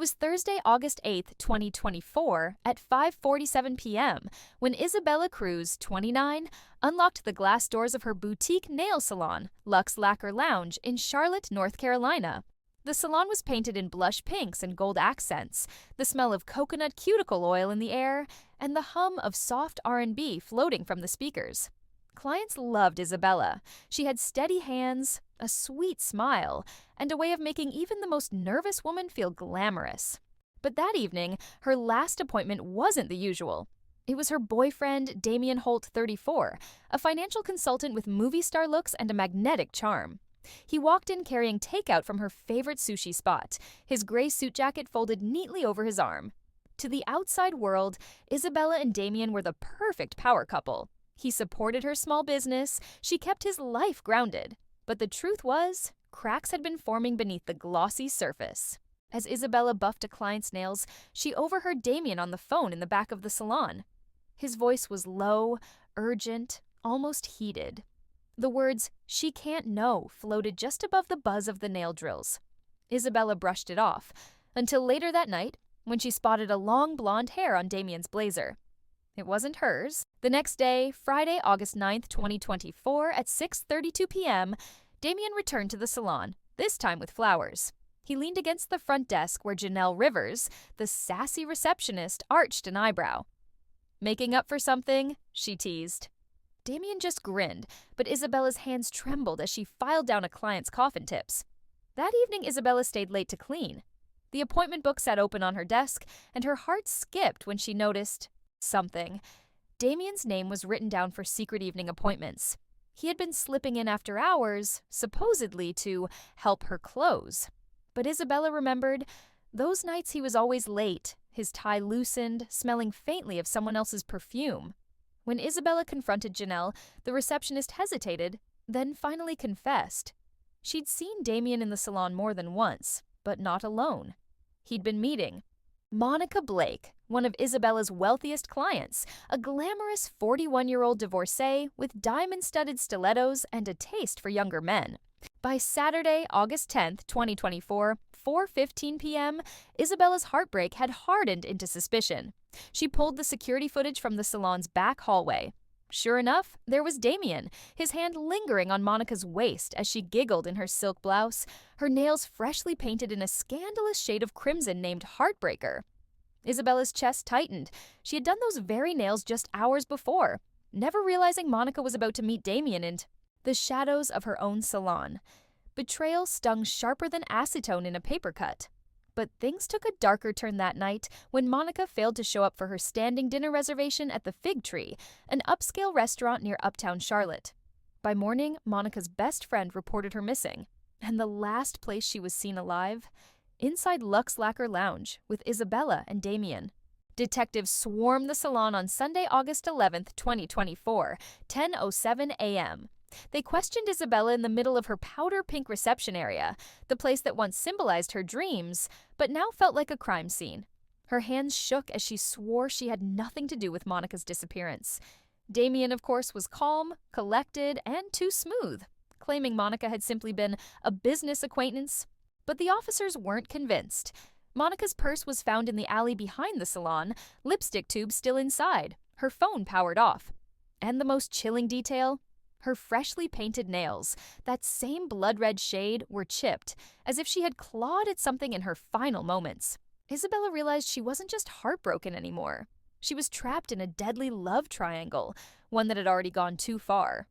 was Thursday, August 8th, 2024, at 5:47 p.m. when Isabella Cruz, 29, unlocked the glass doors of her boutique nail salon, Lux Lacquer Lounge, in Charlotte, North Carolina. The salon was painted in blush pinks and gold accents, the smell of coconut cuticle oil in the air, and the hum of soft R&B floating from the speakers. Clients loved Isabella. She had steady hands, a sweet smile, and a way of making even the most nervous woman feel glamorous. But that evening, her last appointment wasn't the usual. It was her boyfriend, Damian Holt, 34, a financial consultant with movie star looks and a magnetic charm. He walked in carrying takeout from her favorite sushi spot, his gray suit jacket folded neatly over his arm. To the outside world, Isabella and Damian were the perfect power couple. He supported her small business, she kept his life grounded. But the truth was, cracks had been forming beneath the glossy surface. As Isabella buffed a client's nails, she overheard Damian on the phone in the back of the salon. His voice was low, urgent, almost heated. The words, "she can't know," floated just above the buzz of the nail drills. Isabella brushed it off, until later that night, when she spotted a long blonde hair on Damian's blazer. It wasn't hers. The next day, Friday, August 9th, 2024, at 6:32 p.m., Damian returned to the salon, this time with flowers. He leaned against the front desk where Janelle Rivers, the sassy receptionist, arched an eyebrow. "Making up for something?" she teased. Damian just grinned, but Isabella's hands trembled as she filed down a client's coffin tips. That evening, Isabella stayed late to clean. The appointment book sat open on her desk, and her heart skipped when she noticed something. Damian's name was written down for secret evening appointments. He had been slipping in after hours, supposedly to help her close. But Isabella remembered, those nights he was always late, his tie loosened, smelling faintly of someone else's perfume. When Isabella confronted Janelle, the receptionist hesitated, then finally confessed. She'd seen Damian in the salon more than once, but not alone. He'd been meeting Monica Blake, one of Isabella's wealthiest clients, a glamorous 41-year-old divorcee with diamond-studded stilettos and a taste for younger men. By Saturday, August 10th, 2024, 4:15 p.m., Isabella's heartbreak had hardened into suspicion. She pulled the security footage from the salon's back hallway. Sure enough, there was Damian, his hand lingering on Monica's waist as she giggled in her silk blouse, her nails freshly painted in a scandalous shade of crimson named Heartbreaker. Isabella's chest tightened. She had done those very nails just hours before, never realizing Monica was about to meet Damian in the shadows of her own salon. Betrayal stung sharper than acetone in a paper cut. But things took a darker turn that night when Monica failed to show up for her standing dinner reservation at the Fig Tree, an upscale restaurant near Uptown Charlotte. By morning, Monica's best friend reported her missing, and the last place she was seen alive, inside Lux Lacquer Lounge with Isabella and Damian. Detectives swarmed the salon on Sunday, August 11th, 2024, 10:07 a.m. They questioned Isabella in the middle of her powder pink reception area, the place that once symbolized her dreams, but now felt like a crime scene. Her hands shook as she swore she had nothing to do with Monica's disappearance. Damian, of course, was calm, collected, and too smooth, claiming Monica had simply been a business acquaintance. But the officers weren't convinced. Monica's purse was found in the alley behind the salon, lipstick tube still inside, her phone powered off. And the most chilling detail? Her freshly painted nails, that same blood-red shade, were chipped, as if she had clawed at something in her final moments. Isabella realized she wasn't just heartbroken anymore. She was trapped in a deadly love triangle, one that had already gone too far.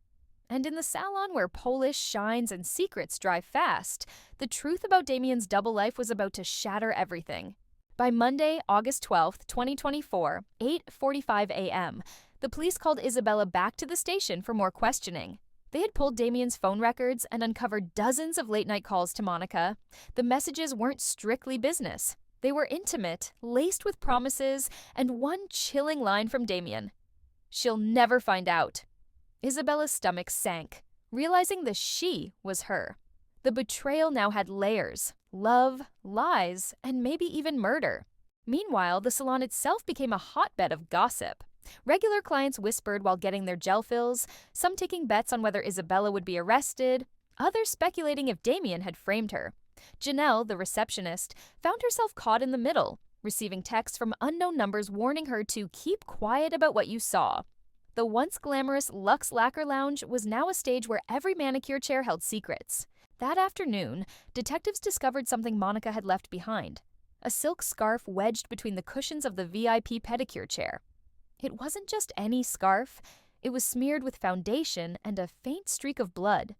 And in the salon where polish shines and secrets drive fast, the truth about Damian's double life was about to shatter everything. By Monday, August 12th, 2024, 8:45 a.m., the police called Isabella back to the station for more questioning. They had pulled Damian's phone records and uncovered dozens of late-night calls to Monica. The messages weren't strictly business. They were intimate, laced with promises, and one chilling line from Damian. "She'll never find out." Isabella's stomach sank, realizing the she was her. The betrayal now had layers: love, lies, and maybe even murder. Meanwhile, the salon itself became a hotbed of gossip. Regular clients whispered while getting their gel fills, some taking bets on whether Isabella would be arrested, others speculating if Damian had framed her. Janelle, the receptionist, found herself caught in the middle, receiving texts from unknown numbers warning her to keep quiet about what you saw. The once glamorous Luxe Lacquer Lounge was now a stage where every manicure chair held secrets. That afternoon, detectives discovered something Monica had left behind: a silk scarf wedged between the cushions of the VIP pedicure chair. It wasn't just any scarf. It was smeared with foundation and a faint streak of blood.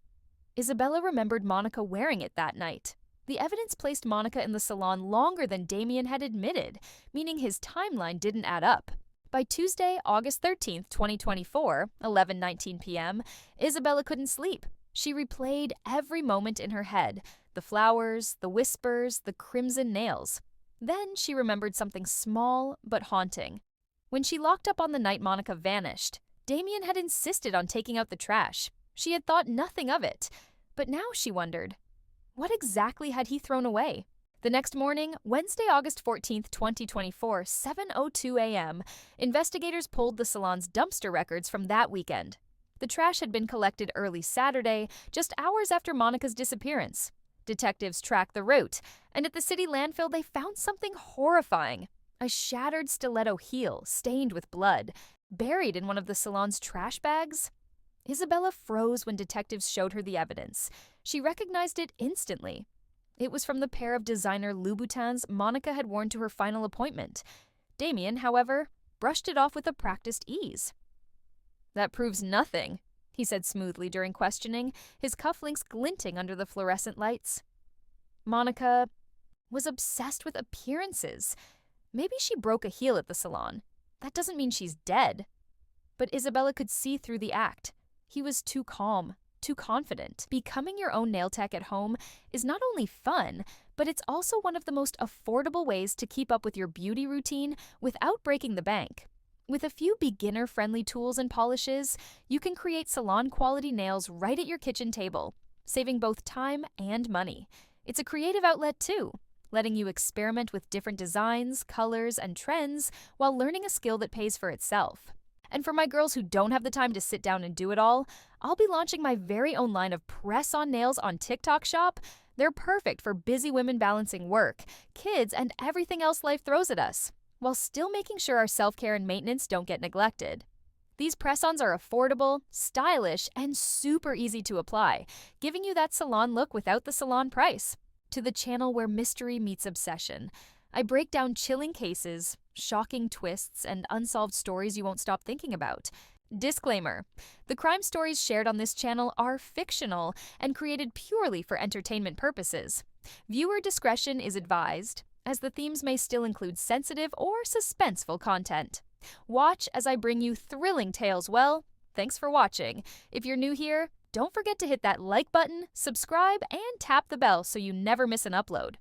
Isabella remembered Monica wearing it that night. The evidence placed Monica in the salon longer than Damien had admitted, meaning his timeline didn't add up. By Tuesday, August 13th, 2024, 11:19 p.m., Isabella couldn't sleep. She replayed every moment in her head: the flowers, the whispers, the crimson nails. Then she remembered something small but haunting. When she locked up on the night Monica vanished, Damien had insisted on taking out the trash. She had thought nothing of it, but now she wondered, what exactly had he thrown away? The next morning, Wednesday, August 14th, 2024, 7:02 a.m., investigators pulled the salon's dumpster records from that weekend. The trash had been collected early Saturday, just hours after Monica's disappearance. Detectives tracked the route, and at the city landfill they found something horrifying: a shattered stiletto heel stained with blood, buried in one of the salon's trash bags. Isabella froze when detectives showed her the evidence. She recognized it instantly. It was from the pair of designer Louboutins Monica had worn to her final appointment. Damien, however, brushed it off with a practiced ease. "That proves nothing," he said smoothly during questioning, his cufflinks glinting under the fluorescent lights. Monica was obsessed with appearances. Maybe she broke a heel at the salon. That doesn't mean she's dead. But Isabella could see through the act. He was too calm, too confident. Becoming your own nail tech at home is not only fun, but it's also one of the most affordable ways to keep up with your beauty routine without breaking the bank. With a few beginner-friendly tools and polishes, you can create salon-quality nails right at your kitchen table, saving both time and money. It's a creative outlet too, letting you experiment with different designs, colors, and trends while learning a skill that pays for itself. And for my girls who don't have the time to sit down and do it all, I'll be launching my very own line of press-on nails on TikTok Shop. They're perfect for busy women balancing work, kids, and everything else life throws at us, while still making sure our self-care and maintenance don't get neglected. These press-ons are affordable, stylish, and super easy to apply, giving you that salon look without the salon price. To the channel where mystery meets obsession, I break down chilling cases, shocking twists, and unsolved stories you won't stop thinking about. Disclaimer: the crime stories shared on this channel are fictional and created purely for entertainment purposes. Viewer discretion is advised, as the themes may still include sensitive or suspenseful content. Watch as I bring you thrilling tales. Well, thanks for watching. If you're new here, don't forget to hit that like button, subscribe, and tap the bell so you never miss an upload.